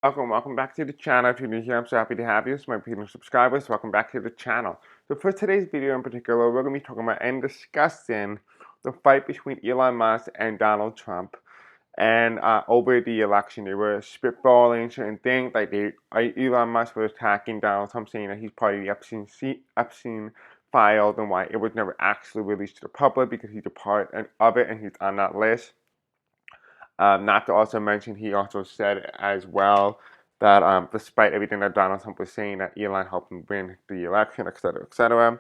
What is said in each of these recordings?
Welcome back to the channel. If you're new here, I'm so happy to have you. So my repeating subscribers, welcome back to the channel. So for today's video in particular, we're going to be talking about and discussing the fight between Elon Musk and Donald Trump, and over the election. They were spitballing certain things, like Elon Musk was attacking Donald Trump, saying that he's part of the Epstein files and why it was never actually released to the public because he's a part of it and he's on that list. Not to also mention, he also said as well that despite everything that Donald Trump was saying, that Elon helped him win the election, etc., etc.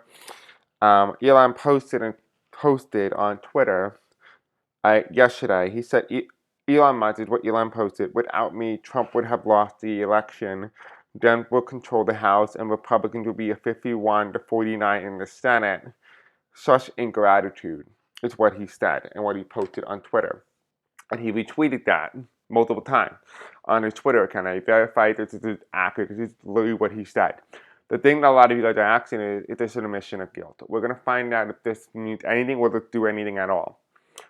Elon posted on Twitter yesterday. He said, Elon Musk is what Elon posted. Without me, Trump would have lost the election. Dem will control the House, and Republicans will be a 51-49 in the Senate. Such ingratitude is what he said and what he posted on Twitter. And he retweeted that multiple times on his Twitter account. I verified this is accurate. This is literally what he said. The thing that a lot of you guys are asking is this an admission of guilt? We're going to find out if this means anything or do anything at all.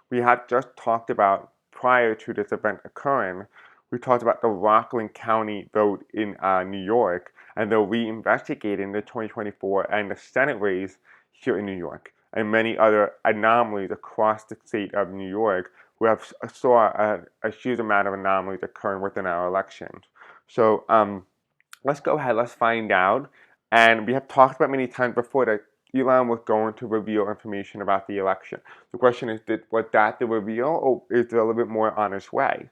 We have just talked about, prior to this event occurring, we talked about the Rockland County vote in New York, and they're reinvestigating the 2024 and the Senate race here in New York, and many other anomalies across the state of New York. We have saw a huge amount of anomalies occurring within our elections. So let's go ahead, let's find out. And we have talked about many times before that Elon was going to reveal information about the election. The question is, was that the reveal, or is there a little bit more on its way?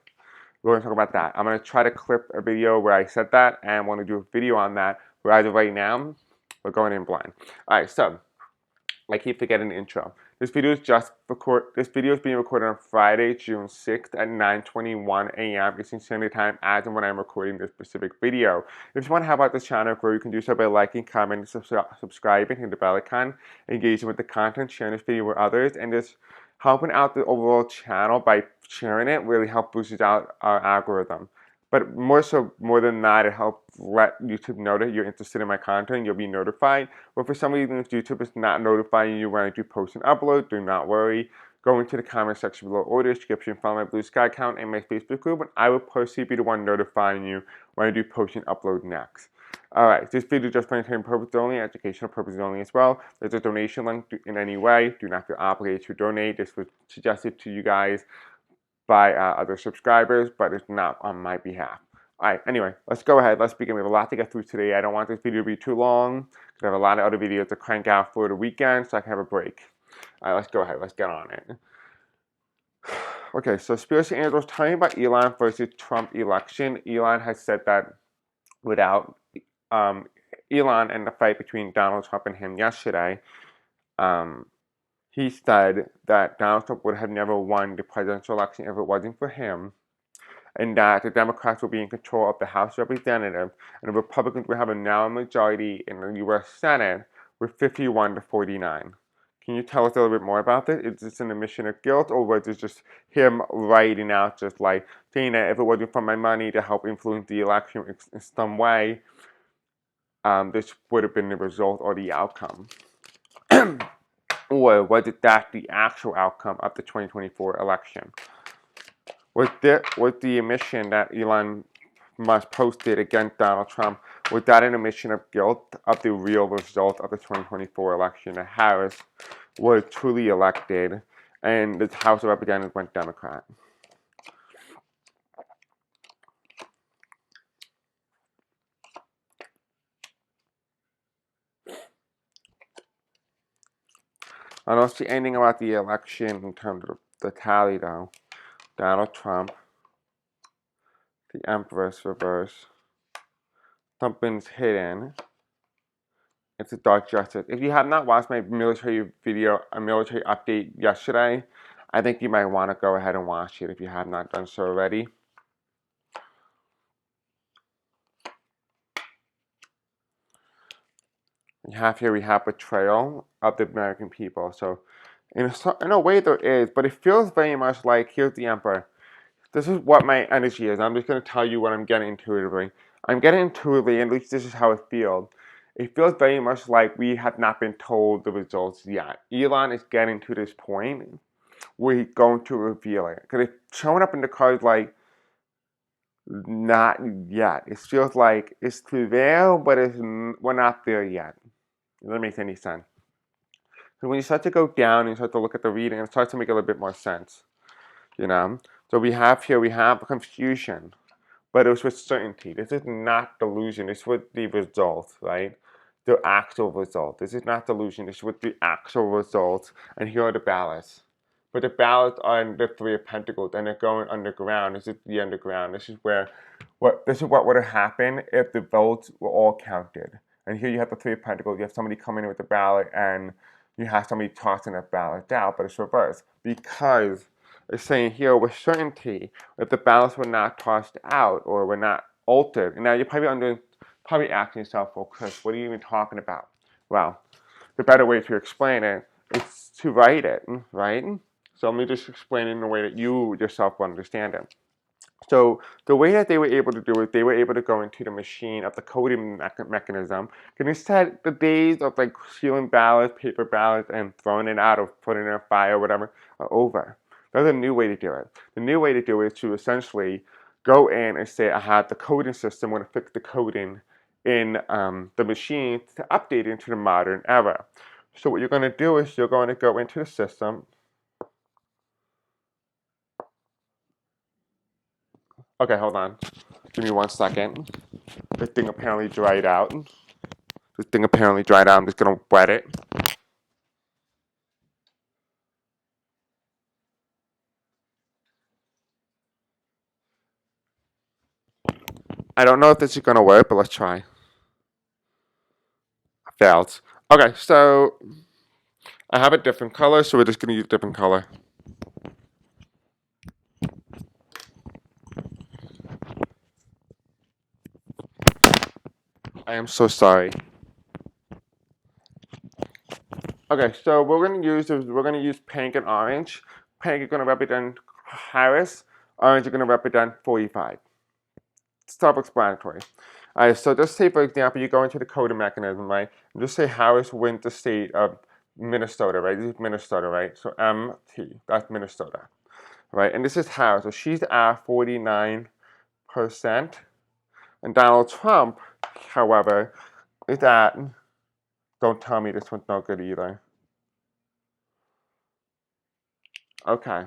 We're going to talk about that. I'm going to try to clip a video where I said that, and I want to do a video on that. But as of right now, we're going in blind. All right, so I keep forgetting the intro. This video is being recorded on Friday, June 6th at 9:21 a.m. Eastern Standard Time, as and when I'm recording this specific video. If you want to help out this channel grow, you can do so by liking, commenting, subscribing, hitting the bell icon, engaging with the content, sharing this video with others, and just helping out the overall channel by sharing it really helps boost out our algorithm. But more than that, it helps let YouTube know that you're interested in my content. You'll be notified. But for some reason, if YouTube is not notifying you when I do post and upload, do not worry. Go into the comment section below or the description, follow my Blue Sky account and my Facebook group, and I will personally be the one notifying you when I do post and upload next. Alright, this video is just for entertainment purposes only, educational purposes only as well. There's a donation link in any way. Do not feel obligated to donate. This was suggested to you guys by other subscribers, but it's not on my behalf. Alright, anyway, let's go ahead. Let's begin. We have a lot to get through today. I don't want this video to be too long, because I have a lot of other videos to crank out for the weekend, so I can have a break. Alright, let's go ahead. Let's get on it. Okay, so Conspiracy Angels, telling about Elon versus Trump election. Elon has said that without Elon and the fight between Donald Trump and him yesterday, he said that Donald Trump would have never won the presidential election if it wasn't for him, and that the Democrats will be in control of the House of Representatives, and the Republicans will have a narrow majority in the U.S. Senate with 51-49. Can you tell us a little bit more about this? Is this an admission of guilt, or was this just him writing out, just like saying that if it wasn't for my money to help influence the election in some way, this would have been the result or the outcome? Or was it that the actual outcome of the 2024 election? Was the admission that Elon Musk posted against Donald Trump, was that an admission of guilt of the real result of the 2024 election? That Harris was truly elected and the House of Representatives went Democrat. I don't see anything about the election in terms of the tally, though. Donald Trump, the Empress reverse, something's hidden. It's a dark justice. If you have not watched my military video, a military update yesterday, I think you might want to go ahead and watch it if you have not done so already. We have betrayal of the American people. So in a way there is, but it feels very much like, here's the Emperor. This is what my energy is. I'm just going to tell you what I'm getting intuitively. I'm getting intuitively, at least this is how it feels. It feels very much like we have not been told the results yet. Elon is getting to this point where he's going to reveal it. Because it's showing up in the cards like Not yet. It feels like it's there, but we're not there yet. If that makes any sense. So when you start to go down and you start to look at the reading, it starts to make a little bit more sense. You know? So we have confusion, but it was with certainty. This is not delusion. This was the result, right? The actual result. This is not delusion. This was the actual result. And here are the ballots. But the ballots are in the Three of Pentacles, and they're going underground. This is the underground. This is what would have happened if the votes were all counted. And here you have the Three of Pentacles. You have somebody coming in with a ballot, and you have somebody tossing that ballot down, but it's reversed because it's saying here with certainty if the ballots were not tossed out or were not altered. And now you're probably asking yourself, well, Chris, what are you even talking about? Well, the better way to explain it is to write it, right? So let me just explain it in a way that you yourself will understand it. So the way that they were able to do it, they were able to go into the machine of the coding mechanism. And instead, the days of like stealing ballots, paper ballots, and throwing it out or putting it in a fire or whatever are over. There's a new way to do it. The new way to do it is to essentially go in and say, I have the coding system, I'm going to fix the coding in the machine to update it into the modern era. So what you're going to do is you're going to go into the system. Okay, hold on. Give me 1 second. This thing apparently dried out. I'm just going to wet it. I don't know if this is going to work, but let's try. Failed. Okay, so I have a different color, so we're just going to use a different color. I am so sorry. Okay, so we're going to use pink and orange. Pink is going to represent Harris. Orange is going to represent 45. Self-explanatory. All right, so just say, for example, you go into the coding mechanism, right? And just say Harris wins the state of Minnesota, right? This is Minnesota, right? So MT, that's Minnesota, right? And this is Harris. So she's at 49%. And Donald Trump, however, is at, don't tell me this one's no good either. Okay.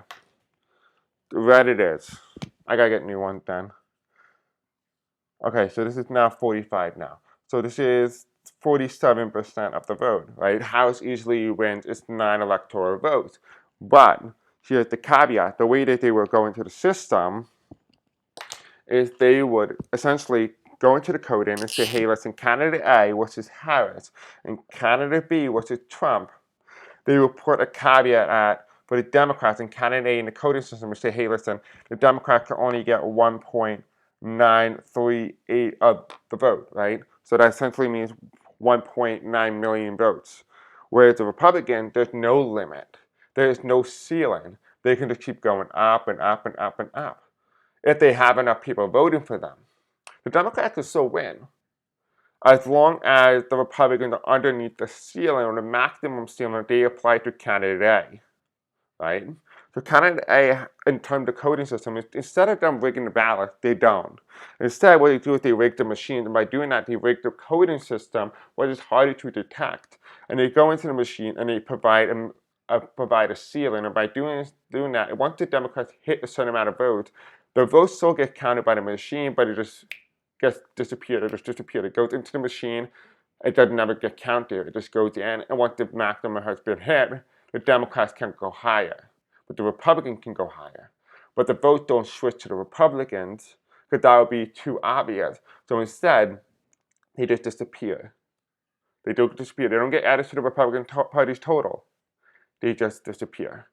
Red it is. I gotta get new ones then. Okay, so this is now 45 now. So this is 47% of the vote, right? House easily wins its 9 electoral votes. But here's the caveat. The way that they were going to the system is they would essentially go into the coding and say, hey, listen, candidate A versus Harris, and candidate B versus Trump. They would put a caveat at for the Democrats and candidate A in the coding system would say, hey, listen, the Democrats can only get 1.938 of the vote, right? So that essentially means 1.9 million votes. Whereas the Republican, there's no limit. There is no ceiling. They can just keep going up and up and up and up if they have enough people voting for them. The Democrats will still win as long as the Republicans are underneath the ceiling or the maximum ceiling they apply to candidate A, right? So candidate A, in terms of the coding system, instead of them rigging the ballot, they don't. Instead, what they do is they rig the machines, and by doing that, they rig the coding system, which is harder to detect. And they go into the machine and they provide a ceiling, and by doing that, once the Democrats hit a certain amount of votes, the votes still get counted by the machine, but it just gets disappeared. It just disappeared. It goes into the machine. It doesn't never get counted. It just goes in, and once the maximum has been hit, the Democrats can go higher, but the Republicans can go higher. But the votes don't switch to the Republicans because that would be too obvious. So instead, they just disappear. They don't disappear. They don't get added to the Republican Party's total. They just disappear.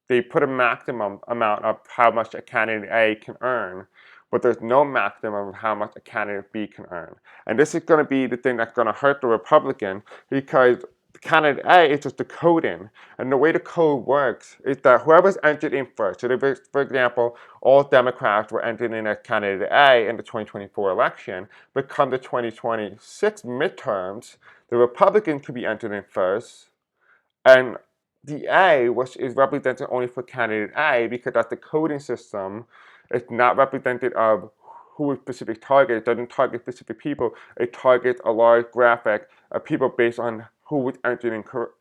They put a maximum amount of how much a candidate A can earn, but there's no maximum of how much a candidate B can earn. And this is going to be the thing that's going to hurt the Republican because candidate A is just the coding. And the way the code works is that whoever's entered in first, so if, for example, all Democrats were entered in as candidate A in the 2024 election, but come the 2026 midterms, the Republican could be entered in first, and the A, which is represented only for candidate A because that's the coding system, it's not representative of who a specific target. It doesn't target specific people. It targets a large graphic of people based on who was entered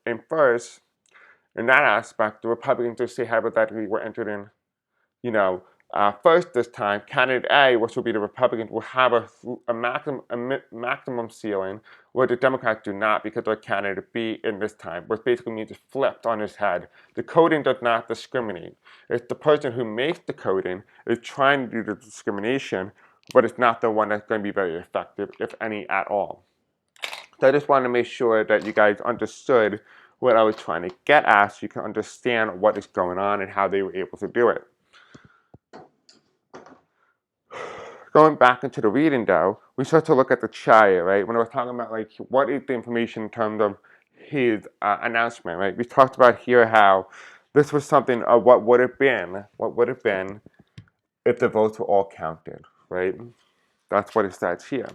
in first. In that aspect, the Republicans, just say hypothetically, were entered in, first this time. Candidate A, which will be the Republicans, will have a maximum ceiling, where the Democrats do not, because they're candidate B in this time, which basically means it's flipped on his head. The coding does not discriminate. It's the person who makes the coding is trying to do the discrimination, but it's not the one that's going to be very effective, if any at all. So I just wanted to make sure that you guys understood what I was trying to get at, so you can understand what is going on and how they were able to do it. Going back into the reading though, we start to look at the chart, right? When I was talking about like what is the information in terms of his announcement, right? We talked about here how this was something of what would have been if the votes were all counted, right? That's what it says here.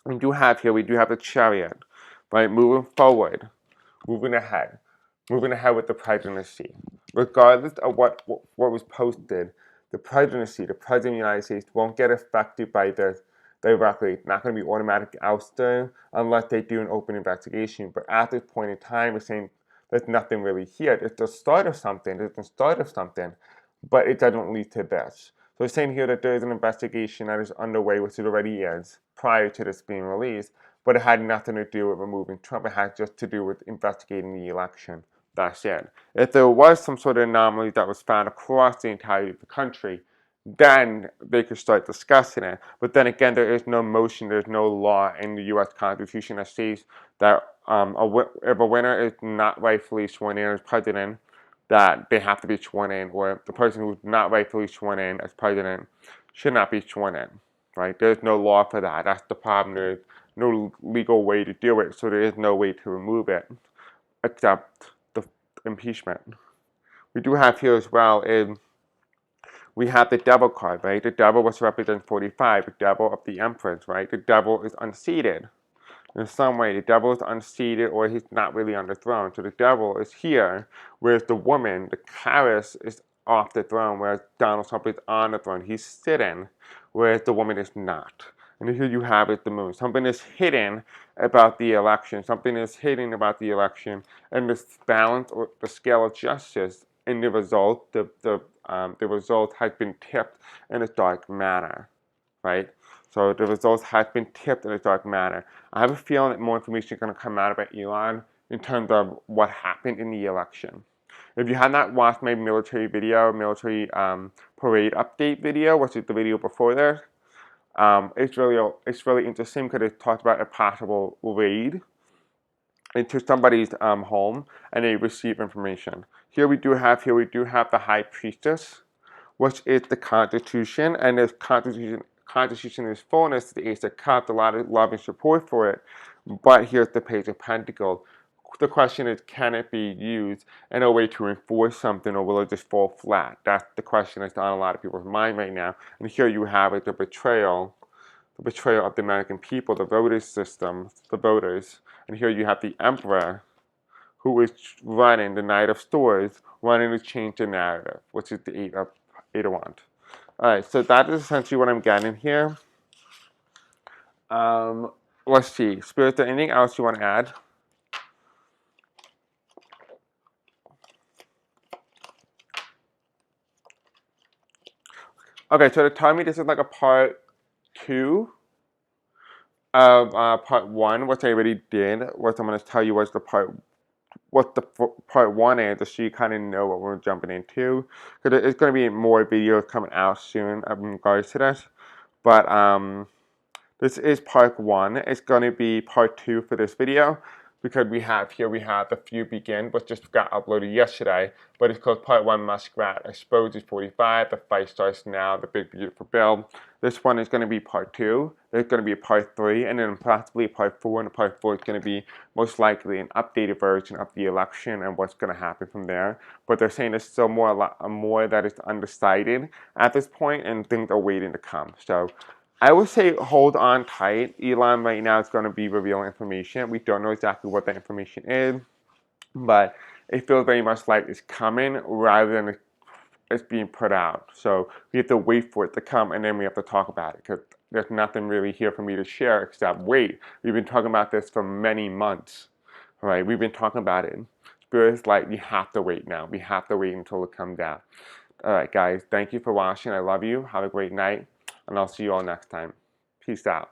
We do have the chariot, right? Moving forward, moving ahead with the presidency. Regardless of what was posted, the presidency, the president of the United States won't get affected by this directly. It's not going to be automatic ousted unless they do an open investigation. But at this point in time, we're saying there's nothing really here. It's the start of something. But it doesn't lead to this. So we're saying here that there is an investigation that is underway, which it already is, prior to this being released, but it had nothing to do with removing Trump. It had just to do with investigating the election. That's it. If there was some sort of anomaly that was found across the entirety of the country, then they could start discussing it. But then again, there is no motion, there's no law in the U.S. Constitution that says that if a winner is not rightfully sworn in as president, that they have to be sworn in, or the person who's not rightfully sworn in as president should not be sworn in, right? There's no law for that. That's the problem. There's no legal way to do it, so there is no way to remove it except the impeachment. We do have here as well we have the devil card, right? The devil, which represents 45, the devil of the empress, right? The devil is unseated. In some way, the devil is unseated, or he's not really on the throne. So the devil is here, whereas the woman, the Charis, is off the throne, whereas Donald Trump is on the throne. He's sitting, whereas the woman is not. And here you have it, the moon. Something is hidden about the election. Something is hidden about the election, and this balance or the scale of justice in the result, the result has been tipped in a dark manner, right? So the results have been tipped in a dark manner. I have a feeling that more information is going to come out about Elon in terms of what happened in the election. If you have not watched my military parade update video, which is the video before this, it's really interesting because it talks about a possible raid into somebody's home, and they receive information. Here we do have the High Priestess, which is the Constitution, and this Constitution is fullness, the Ace of Cups, a lot of love and support for it. But here's the Page of Pentacles. The question is, can it be used in a way to enforce something, or will it just fall flat? That's the question that's on a lot of people's mind right now. And here you have it, the betrayal of the American people, the voting system, the voters. And here you have the Emperor, who is running the Knight of Swords, running to change the narrative, which is the Eight of Wands. Alright, so that is essentially what I'm getting here. Let's see. Spirit, is there anything else you want to add? Okay, so to tell me this is like a part 2 of part 1, which I already did. What I'm going to tell you was what the part 1 is, just so you kind of know what we're jumping into. Because there's going to be more videos coming out soon in regards to this. But this is part 1. It's going to be part 2 for this video, because we have The Feud Begin, which just got uploaded yesterday, but it's called part 1, Muskrat Exposes 45, The Fight Starts Now, The Big Beautiful Bill. This one is going to be part 2, there's going to be a part 3, and then possibly a part 4, and the part 4 is going to be most likely an updated version of the election and what's going to happen from there. But they're saying there's still a lot more that is undecided at this point, and things are waiting to come. So I would say hold on tight. Elon right now is going to be revealing information. We don't know exactly what that information is, but it feels very much like it's coming rather than it's being put out. So we have to wait for it to come, and then we have to talk about it, because there's nothing really here for me to share except wait. We've been talking about this for many months, right? We've been talking about it. Spirit's like, we have to wait now. We have to wait until it comes out. All right, guys, thank you for watching. I love you. Have a great night, and I'll see you all next time. Peace out.